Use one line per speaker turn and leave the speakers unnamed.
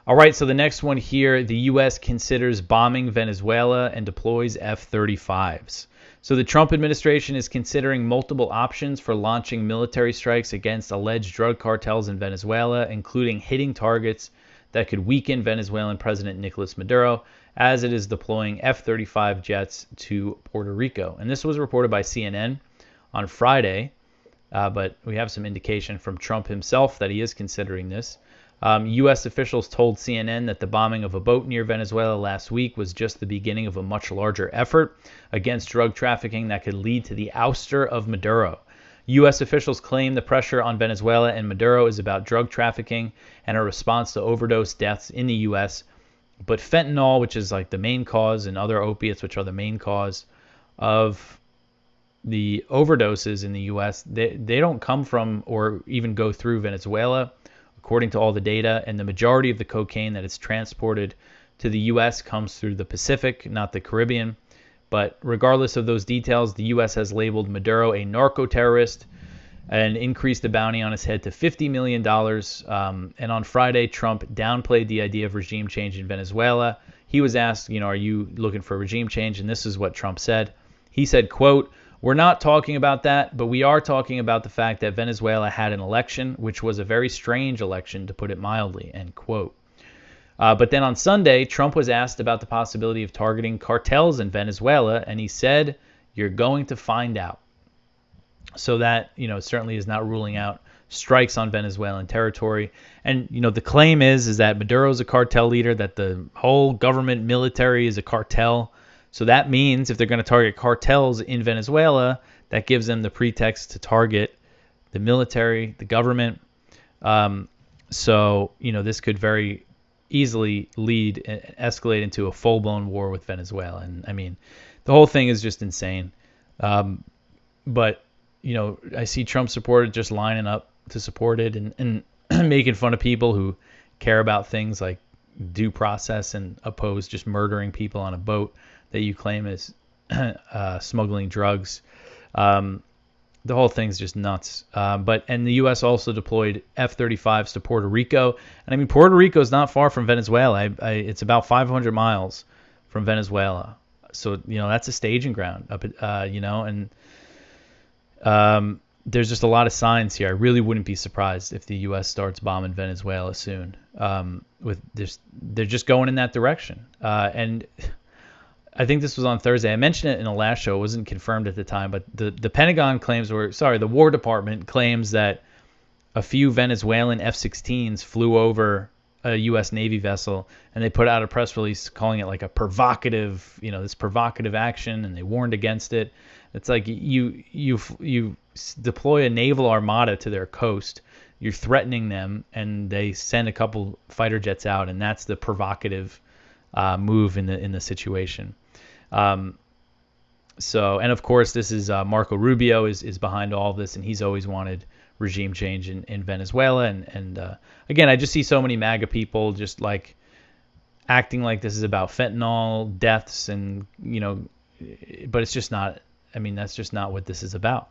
All right, so the next one here, the U.S. considers bombing Venezuela and deploys F-35s. So the Trump administration is considering multiple options for launching military strikes against alleged drug cartels in Venezuela, including hitting targets that could weaken Venezuelan President Nicolas Maduro, as it is deploying F-35 jets to Puerto Rico. And this was reported by CNN on Friday, but we have some indication from Trump himself that he is considering this. U.S. officials told CNN that the bombing of a boat near Venezuela last week was just the beginning of a much larger effort against drug trafficking that could lead to the ouster of Maduro. U.S. officials claim the pressure on Venezuela and Maduro is about drug trafficking and a response to overdose deaths in the U.S., but fentanyl, which is like the main cause, and other opiates, which are the main cause of the overdoses in the U.S., they don't come from or even go through Venezuela, according to all the data, and the majority of the cocaine that is transported to the U.S. comes through the Pacific, not the Caribbean. But regardless of those details, the U.S. has labeled Maduro a narco-terrorist and increased the bounty on his head to $50 million. And on Friday, Trump downplayed the idea of regime change in Venezuela. He was asked, are you looking for regime change? And this is what Trump said. He said, quote, "We're not talking about that, but we are talking about the fact that Venezuela had an election, which was a very strange election, to put it mildly," end quote. But then on Sunday, Trump was asked about the possibility of targeting cartels in Venezuela, and he said, "You're going to find out." So that, certainly is not ruling out strikes on Venezuelan territory. And, the claim is that Maduro's a cartel leader, that the whole government military is a cartel. So that means if they're going to target cartels in Venezuela, that gives them the pretext to target the military, the government. So, this could very easily escalate into a full-blown war with Venezuela. And, I mean, the whole thing is just insane. But, I see Trump supporters just lining up to support it and making fun of people who care about things like due process and oppose just murdering people on a boat that you claim is smuggling drugs. The whole thing's just nuts. And the U.S. also deployed F-35s to Puerto Rico. And I mean, Puerto Rico is not far from Venezuela. It's about 500 miles from Venezuela. So, that's a staging ground up at, there's just a lot of signs here. I really wouldn't be surprised if the U.S. starts bombing Venezuela soon. They're just going in that direction. And I think this was on Thursday. I mentioned it in the last show. It wasn't confirmed at the time, but the Pentagon claims, the War Department claims that a few Venezuelan F-16s flew over a U.S. Navy vessel, and they put out a press release calling it like a provocative, this provocative action, and they warned against it. It's like you deploy a naval armada to their coast, you're threatening them, and they send a couple fighter jets out, and that's the provocative move in the situation. And of course, this is Marco Rubio is behind all of this, and he's always wanted regime change in Venezuela. And again, I just see so many MAGA people just like acting like this is about fentanyl deaths, and but it's just not. I mean, that's just not what this is about.